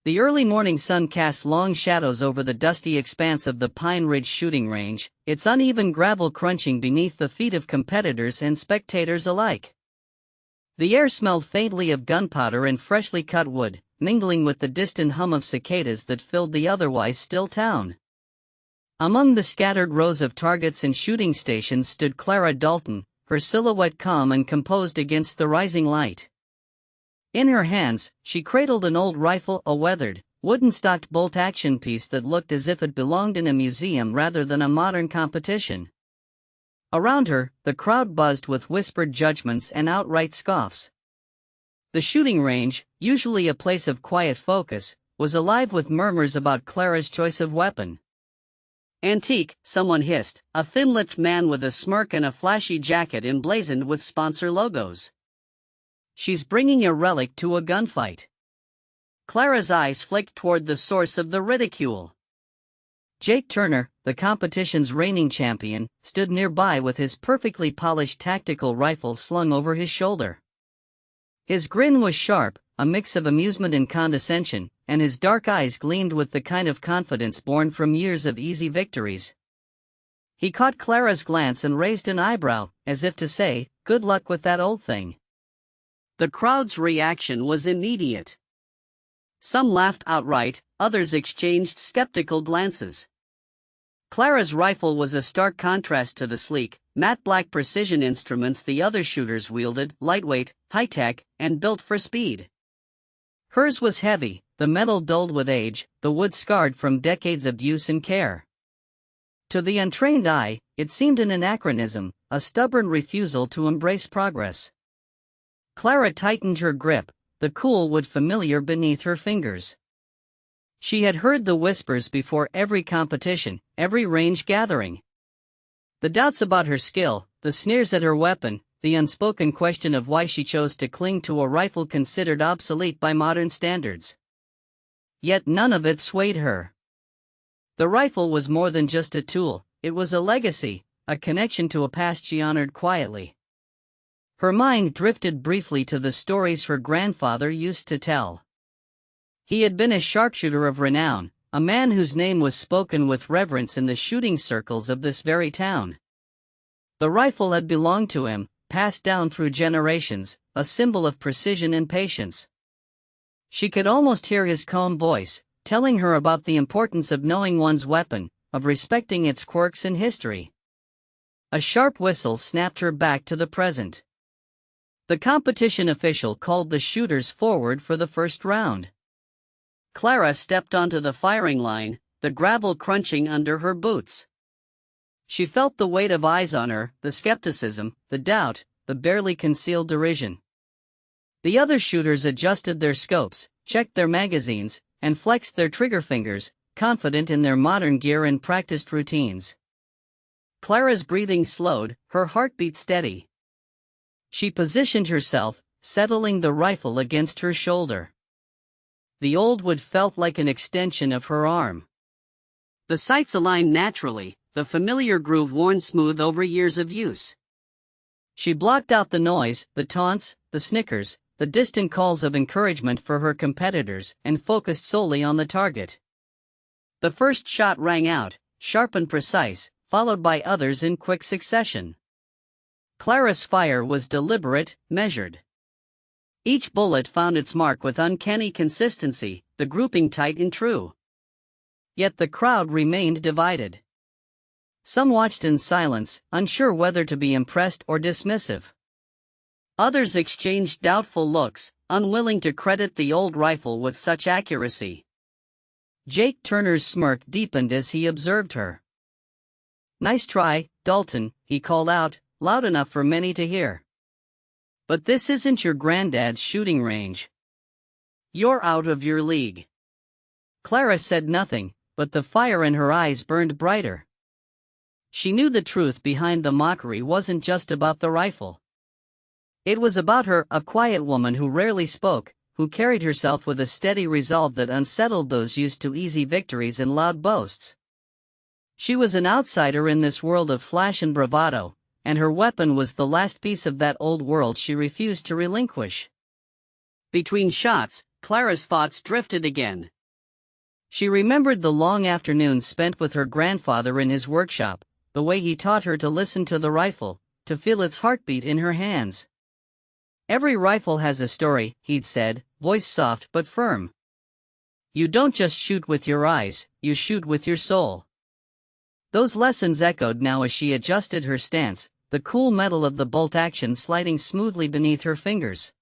The early morning sun cast long shadows over the dusty expanse of the Pine Ridge shooting range, its uneven gravel crunching beneath the feet of competitors and spectators alike. The air smelled faintly of gunpowder and freshly cut wood, mingling with the distant hum of cicadas that filled the otherwise still town. Among the scattered rows of targets and shooting stations stood Clara Dalton, her silhouette calm and composed against the rising light. In her hands, she cradled an old rifle, a weathered, wooden-stocked bolt-action piece that looked as if it belonged in a museum rather than a modern competition. Around her, the crowd buzzed with whispered judgments and outright scoffs. The shooting range, usually a place of quiet focus, was alive with murmurs about Clara's choice of weapon. "Antique," someone hissed, a thin-lipped man with a smirk and a flashy jacket emblazoned with sponsor logos. "She's bringing a relic to a gunfight." Clara's eyes flicked toward the source of the ridicule. Jake Turner, the competition's reigning champion, stood nearby with his perfectly polished tactical rifle slung over his shoulder. His grin was sharp, a mix of amusement and condescension, and his dark eyes gleamed with the kind of confidence born from years of easy victories. He caught Clara's glance and raised an eyebrow, as if to say, "Good luck with that old thing." The crowd's reaction was immediate. Some laughed outright, others exchanged skeptical glances. Clara's rifle was a stark contrast to the sleek, matte black precision instruments the other shooters wielded, lightweight, high-tech, and built for speed. Hers was heavy, the metal dulled with age, the wood scarred from decades of use and care. To the untrained eye, it seemed an anachronism, a stubborn refusal to embrace progress. Clara tightened her grip, the cool wood familiar beneath her fingers. She had heard the whispers before every competition, every range gathering. The doubts about her skill, the sneers at her weapon, the unspoken question of why she chose to cling to a rifle considered obsolete by modern standards. Yet none of it swayed her. The rifle was more than just a tool, it was a legacy, a connection to a past she honored quietly. Her mind drifted briefly to the stories her grandfather used to tell. He had been a sharpshooter of renown, a man whose name was spoken with reverence in the shooting circles of this very town. The rifle had belonged to him, passed down through generations, a symbol of precision and patience. She could almost hear his calm voice, telling her about the importance of knowing one's weapon, of respecting its quirks and history. A sharp whistle snapped her back to the present. The competition official called the shooters forward for the first round. Clara stepped onto the firing line, the gravel crunching under her boots. She felt the weight of eyes on her, the skepticism, the doubt, the barely concealed derision. The other shooters adjusted their scopes, checked their magazines, and flexed their trigger fingers, confident in their modern gear and practiced routines. Clara's breathing slowed, her heartbeat steady. She positioned herself, settling the rifle against her shoulder. The old wood felt like an extension of her arm. The sights aligned naturally, the familiar groove worn smooth over years of use. She blocked out the noise, the taunts, the snickers, the distant calls of encouragement for her competitors, and focused solely on the target. The first shot rang out, sharp and precise, followed by others in quick succession. Clara's fire was deliberate, measured. Each bullet found its mark with uncanny consistency, the grouping tight and true. Yet the crowd remained divided. Some watched in silence, unsure whether to be impressed or dismissive. Others exchanged doubtful looks, unwilling to credit the old rifle with such accuracy. Jake Turner's smirk deepened as he observed her. "Nice try, Dalton," he called out, loud enough for many to hear. "But this isn't your granddad's shooting range. You're out of your league." Clara said nothing, but the fire in her eyes burned brighter. She knew the truth behind the mockery wasn't just about the rifle. It was about her, a quiet woman who rarely spoke, who carried herself with a steady resolve that unsettled those used to easy victories and loud boasts. She was an outsider in this world of flash and bravado, and her weapon was the last piece of that old world she refused to relinquish. Between shots, Clara's thoughts drifted again. She remembered the long afternoons spent with her grandfather in his workshop, the way he taught her to listen to the rifle, to feel its heartbeat in her hands. "Every rifle has a story," he'd said, voice soft but firm. "You don't just shoot with your eyes, you shoot with your soul." Those lessons echoed now as she adjusted her stance, the cool metal of the bolt action sliding smoothly beneath her fingers.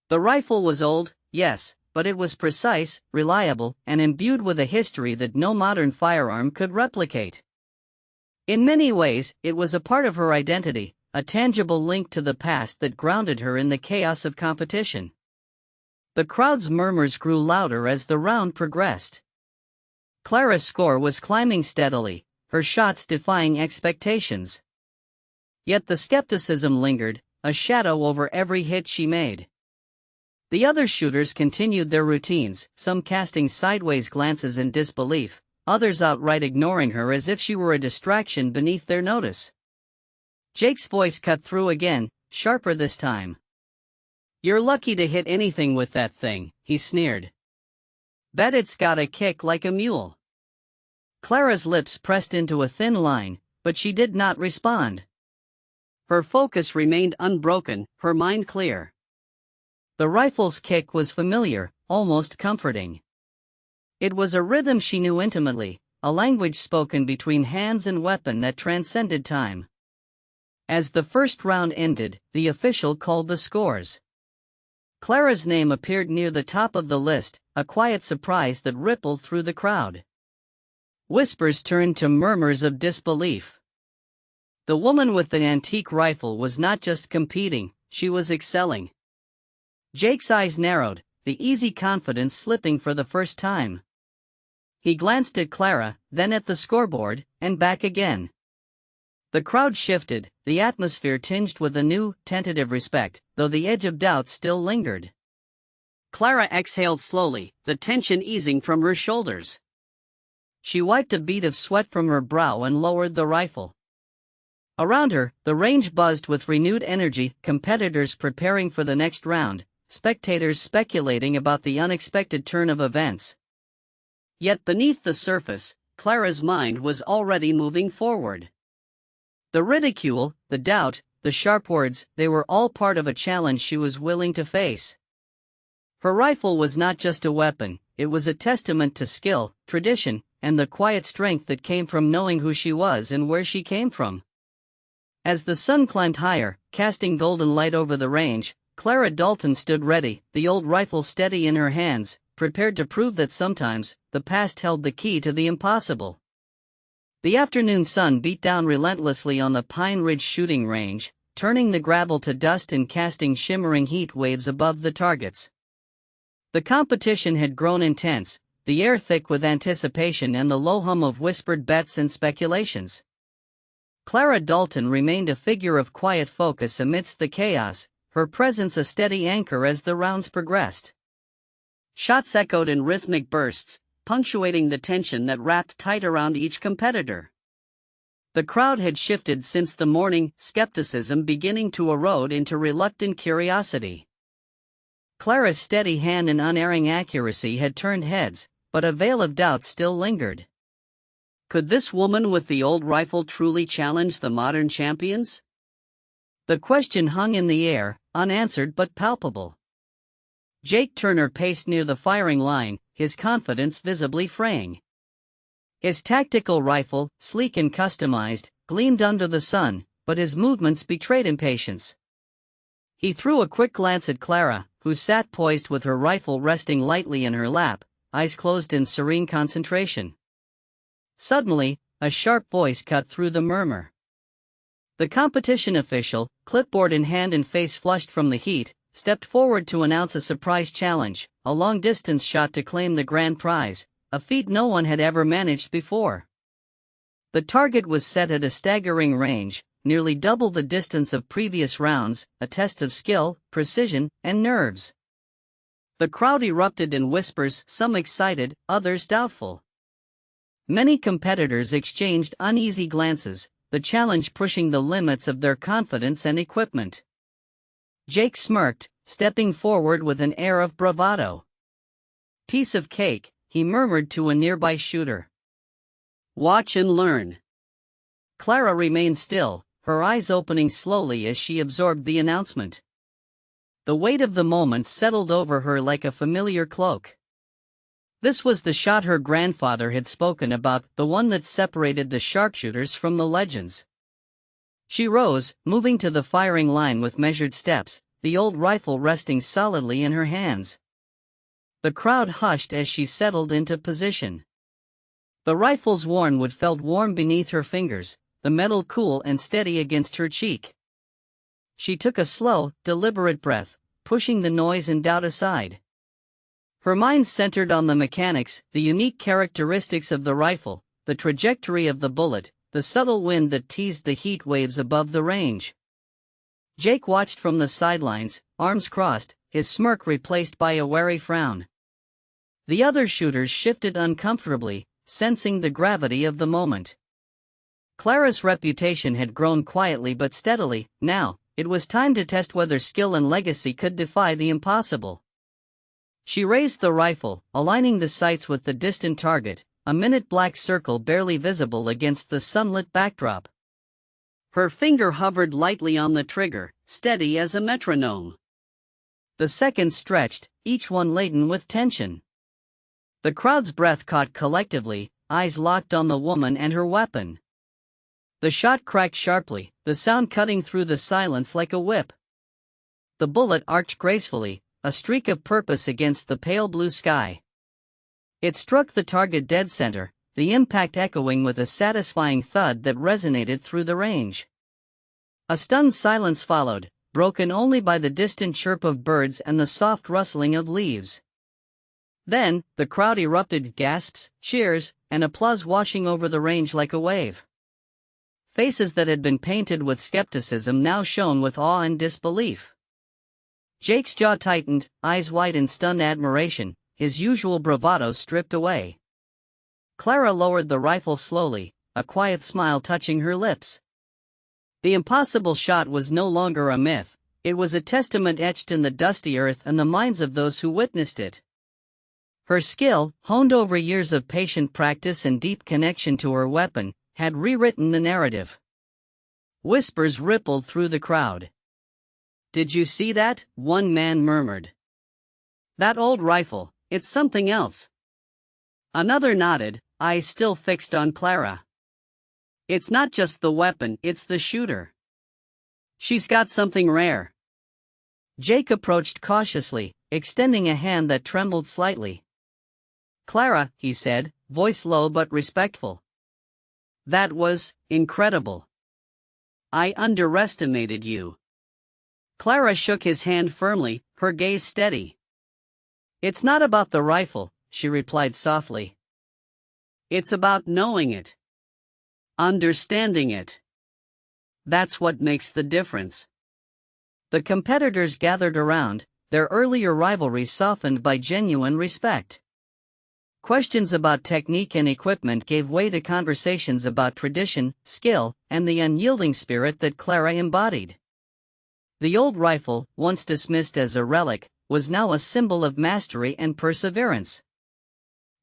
The rifle was old, yes, but it was precise, reliable, and imbued with a history that no modern firearm could replicate. In many ways, it was a part of her identity, a tangible link to the past that grounded her in the chaos of competition. The crowd's murmurs grew louder as the round progressed. Clara's score was climbing steadily, her shots defying expectations. Yet the skepticism lingered, a shadow over every hit she made. The other shooters continued their routines, some casting sideways glances in disbelief, others outright ignoring her as if she were a distraction beneath their notice. Jake's voice cut through again, sharper this time. "You're lucky to hit anything with that thing," he sneered. "Bet it's got a kick like a mule." Clara's lips pressed into a thin line, but she did not respond. Her focus remained unbroken, her mind clear. The rifle's kick was familiar, almost comforting. It was a rhythm she knew intimately, a language spoken between hands and weapon that transcended time. As the first round ended, the official called the scores. Clara's name appeared near the top of the list, a quiet surprise that rippled through the crowd. Whispers turned to murmurs of disbelief. The woman with the antique rifle was not just competing, she was excelling. Jake's eyes narrowed, the easy confidence slipping for the first time. He glanced at Clara, then at the scoreboard, and back again. The crowd shifted, the atmosphere tinged with a new, tentative respect, though the edge of doubt still lingered. Clara exhaled slowly, the tension easing from her shoulders. She wiped a bead of sweat from her brow and lowered the rifle. Around her, the range buzzed with renewed energy, competitors preparing for the next round, spectators speculating about the unexpected turn of events. Yet beneath the surface, Clara's mind was already moving forward. The ridicule, the doubt, the sharp words, they were all part of a challenge she was willing to face. Her rifle was not just a weapon, it was a testament to skill, tradition, and the quiet strength that came from knowing who she was and where she came from. As the sun climbed higher, casting golden light over the range, Clara Dalton stood ready, the old rifle steady in her hands, prepared to prove that sometimes, the past held the key to the impossible. The afternoon sun beat down relentlessly on the Pine Ridge shooting range, turning the gravel to dust and casting shimmering heat waves above the targets. The competition had grown intense, the air thick with anticipation and the low hum of whispered bets and speculations. Clara Dalton remained a figure of quiet focus amidst the chaos, her presence a steady anchor as the rounds progressed. Shots echoed in rhythmic bursts, punctuating the tension that wrapped tight around each competitor. The crowd had shifted since the morning, skepticism beginning to erode into reluctant curiosity. Clara's steady hand and unerring accuracy had turned heads, but a veil of doubt still lingered. Could this woman with the old rifle truly challenge the modern champions? The question hung in the air, unanswered but palpable. Jake Turner paced near the firing line, his confidence visibly fraying. His tactical rifle, sleek and customized, gleamed under the sun, but his movements betrayed impatience. He threw a quick glance at Clara, who sat poised with her rifle resting lightly in her lap, eyes closed in serene concentration. Suddenly, a sharp voice cut through the murmur. The competition official, clipboard in hand and face flushed from the heat, stepped forward to announce a surprise challenge, a long-distance shot to claim the grand prize, a feat no one had ever managed before. The target was set at a staggering range, nearly double the distance of previous rounds, a test of skill, precision, and nerves. The crowd erupted in whispers, some excited, others doubtful. Many competitors exchanged uneasy glances, the challenge pushing the limits of their confidence and equipment. Jake smirked, stepping forward with an air of bravado. "Piece of cake," he murmured to a nearby shooter. "Watch and learn." Clara remained still, her eyes opening slowly as she absorbed the announcement. The weight of the moment settled over her like a familiar cloak. This was the shot her grandfather had spoken about, the one that separated the sharpshooters from the legends. She rose, moving to the firing line with measured steps, the old rifle resting solidly in her hands. The crowd hushed as she settled into position. The rifle's wood felt warm beneath her fingers, the metal cool and steady against her cheek. She took a slow, deliberate breath, pushing the noise and doubt aside. Her mind centered on the mechanics, the unique characteristics of the rifle, the trajectory of the bullet, the subtle wind that teased the heat waves above the range. Jake watched from the sidelines, arms crossed, his smirk replaced by a wary frown. The other shooters shifted uncomfortably, sensing the gravity of the moment. Clara's reputation had grown quietly but steadily. Now, it was time to test whether skill and legacy could defy the impossible. She raised the rifle, aligning the sights with the distant target, a minute black circle barely visible against the sunlit backdrop. Her finger hovered lightly on the trigger, steady as a metronome. The seconds stretched, each one laden with tension. The crowd's breath caught collectively, eyes locked on the woman and her weapon. The shot cracked sharply, the sound cutting through the silence like a whip. The bullet arced gracefully, a streak of purpose against the pale blue sky. It struck the target dead center, the impact echoing with a satisfying thud that resonated through the range. A stunned silence followed, broken only by the distant chirp of birds and the soft rustling of leaves. Then, the crowd erupted, gasps, cheers, and applause washing over the range like a wave. Faces that had been painted with skepticism now shone with awe and disbelief. Jake's jaw tightened, eyes wide in stunned admiration, his usual bravado stripped away. Clara lowered the rifle slowly, a quiet smile touching her lips. The impossible shot was no longer a myth, it was a testament etched in the dusty earth and the minds of those who witnessed it. Her skill, honed over years of patient practice and deep connection to her weapon, had rewritten the narrative. Whispers rippled through the crowd. "Did you see that?" one man murmured. "That old rifle, it's something else." Another nodded, eyes still fixed on Clara. "It's not just the weapon, it's the shooter. She's got something rare." Jake approached cautiously, extending a hand that trembled slightly. "Clara," he said, voice low but respectful. "That was incredible. I underestimated you." Clara shook his hand firmly, her gaze steady. "It's not about the rifle," she replied softly. "It's about knowing it. Understanding it. That's what makes the difference." The competitors gathered around, their earlier rivalry softened by genuine respect. Questions about technique and equipment gave way to conversations about tradition, skill, and the unyielding spirit that Clara embodied. The old rifle, once dismissed as a relic, was now a symbol of mastery and perseverance.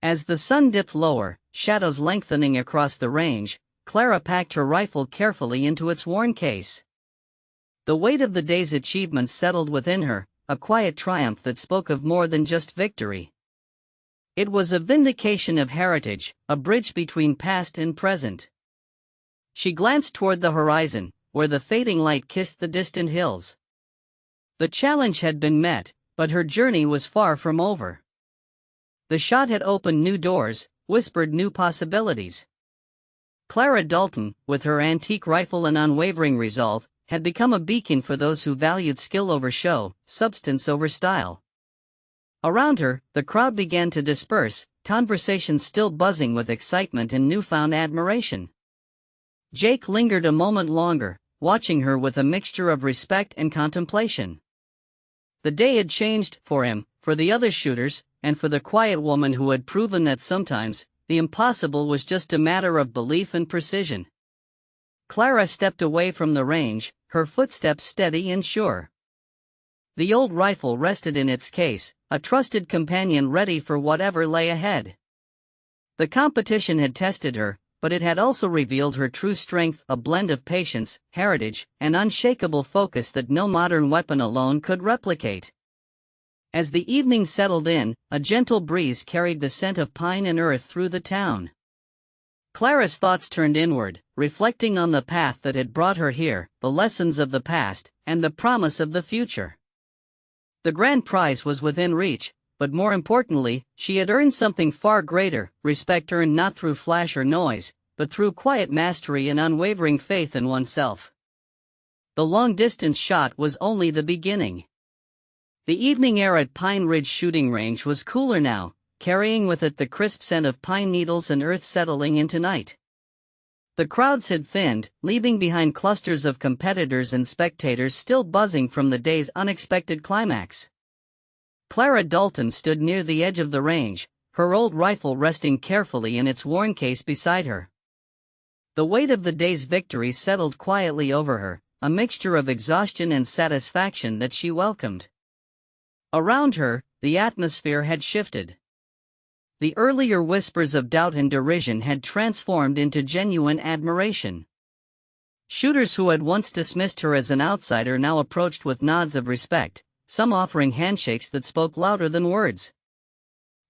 As the sun dipped lower, shadows lengthening across the range, Clara packed her rifle carefully into its worn case. The weight of the day's achievements settled within her, a quiet triumph that spoke of more than just victory. It was a vindication of heritage, a bridge between past and present. She glanced toward the horizon, where the fading light kissed the distant hills. The challenge had been met, but her journey was far from over. The shot had opened new doors, whispered new possibilities. Clara Dalton, with her antique rifle and unwavering resolve, had become a beacon for those who valued skill over show, substance over style. Around her, the crowd began to disperse, conversations still buzzing with excitement and newfound admiration. Jake lingered a moment longer, watching her with a mixture of respect and contemplation. The day had changed for him, for the other shooters, and for the quiet woman who had proven that sometimes, the impossible was just a matter of belief and precision. Clara stepped away from the range, her footsteps steady and sure. The old rifle rested in its case, a trusted companion ready for whatever lay ahead. The competition had tested her, but it had also revealed her true strength, a blend of patience, heritage, and unshakable focus that no modern weapon alone could replicate. As the evening settled in, a gentle breeze carried the scent of pine and earth through the town. Clara's thoughts turned inward, reflecting on the path that had brought her here, the lessons of the past, and the promise of the future. The grand prize was within reach, but more importantly, she had earned something far greater, respect earned not through flash or noise, but through quiet mastery and unwavering faith in oneself. The long-distance shot was only the beginning. The evening air at Pine Ridge shooting range was cooler now, carrying with it the crisp scent of pine needles and earth settling into night. The crowds had thinned, leaving behind clusters of competitors and spectators still buzzing from the day's unexpected climax. Clara Dalton stood near the edge of the range, her old rifle resting carefully in its worn case beside her. The weight of the day's victory settled quietly over her, a mixture of exhaustion and satisfaction that she welcomed. Around her, the atmosphere had shifted. The earlier whispers of doubt and derision had transformed into genuine admiration. Shooters who had once dismissed her as an outsider now approached with nods of respect, some offering handshakes that spoke louder than words.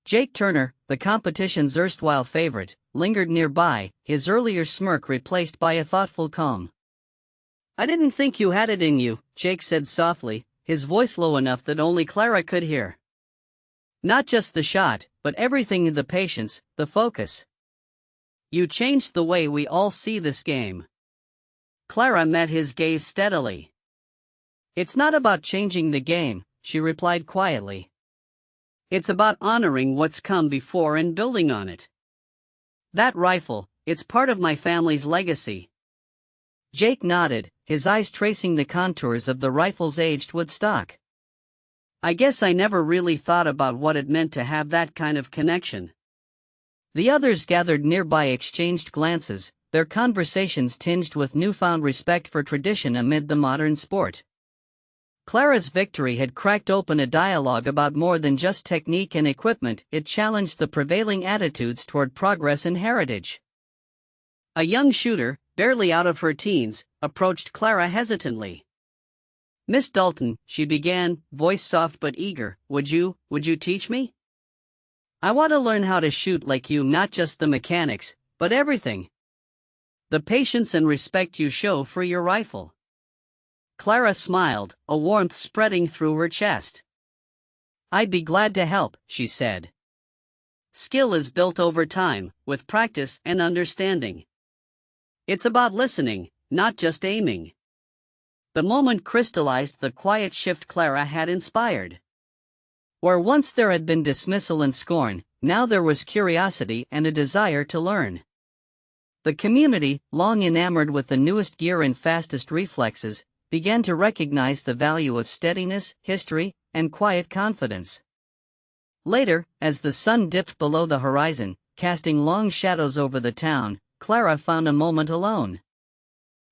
Jake Turner, the competition's erstwhile favorite, lingered nearby, his earlier smirk replaced by a thoughtful calm. "I didn't think you had it in you," Jake said softly, his voice low enough that only Clara could hear. "Not just the shot, but everything, the patience, the focus. You changed the way we all see this game." Clara met his gaze steadily. "It's not about changing the game," she replied quietly. "It's about honoring what's come before and building on it. That rifle, it's part of my family's legacy." Jake nodded, his eyes tracing the contours of the rifle's aged wood stock. "I guess I never really thought about what it meant to have that kind of connection." The others gathered nearby exchanged glances, their conversations tinged with newfound respect for tradition amid the modern sport. Clara's victory had cracked open a dialogue about more than just technique and equipment. It challenged the prevailing attitudes toward progress and heritage. A young shooter, barely out of her teens, approached Clara hesitantly. "Miss Dalton," she began, voice soft but eager, would you teach me? I want to learn how to shoot like you, not just the mechanics, but everything. The patience and respect you show for your rifle." Clara smiled, a warmth spreading through her chest. "I'd be glad to help," she said. "Skill is built over time, with practice and understanding. It's about listening, not just aiming." The moment crystallized the quiet shift Clara had inspired. Where once there had been dismissal and scorn, now there was curiosity and a desire to learn. The community, long enamored with the newest gear and fastest reflexes, began to recognize the value of steadiness, history, and quiet confidence. Later, as the sun dipped below the horizon, casting long shadows over the town, Clara found a moment alone.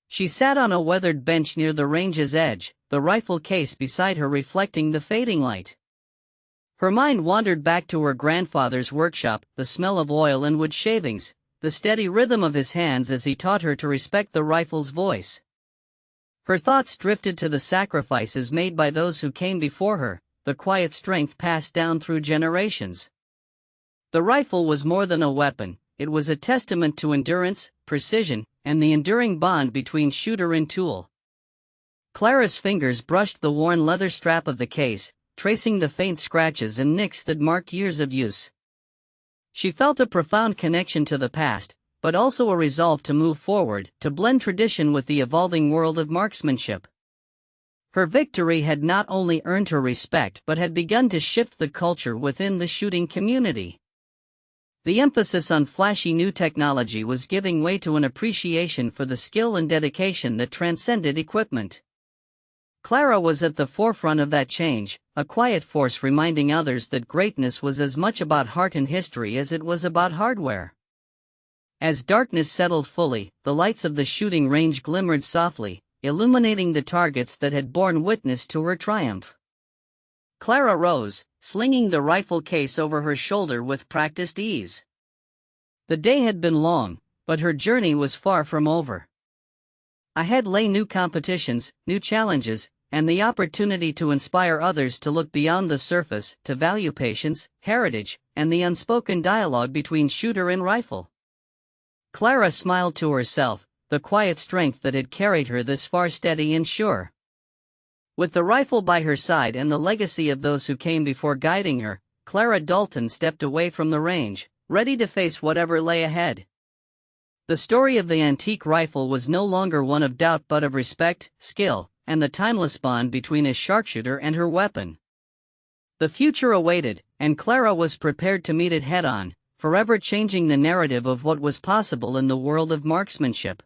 She sat on a weathered bench near the range's edge, the rifle case beside her reflecting the fading light. Her mind wandered back to her grandfather's workshop, the smell of oil and wood shavings, the steady rhythm of his hands as he taught her to respect the rifle's voice. Her thoughts drifted to the sacrifices made by those who came before her, the quiet strength passed down through generations. The rifle was more than a weapon, it was a testament to endurance, precision, and the enduring bond between shooter and tool. Clara's fingers brushed the worn leather strap of the case, tracing the faint scratches and nicks that marked years of use. She felt a profound connection to the past, but also a resolve to move forward, to blend tradition with the evolving world of marksmanship. Her victory had not only earned her respect but had begun to shift the culture within the shooting community. The emphasis on flashy new technology was giving way to an appreciation for the skill and dedication that transcended equipment. Clara was at the forefront of that change, a quiet force reminding others that greatness was as much about heart and history as it was about hardware. As darkness settled fully, the lights of the shooting range glimmered softly, illuminating the targets that had borne witness to her triumph. Clara rose, slinging the rifle case over her shoulder with practiced ease. The day had been long, but her journey was far from over. Ahead lay new competitions, new challenges, and the opportunity to inspire others to look beyond the surface, to value patience, heritage, and the unspoken dialogue between shooter and rifle. Clara smiled to herself, the quiet strength that had carried her this far steady and sure. With the rifle by her side and the legacy of those who came before guiding her, Clara Dalton stepped away from the range, ready to face whatever lay ahead. The story of the antique rifle was no longer one of doubt but of respect, skill, and the timeless bond between a sharpshooter and her weapon. The future awaited, and Clara was prepared to meet it head-on, forever changing the narrative of what was possible in the world of marksmanship.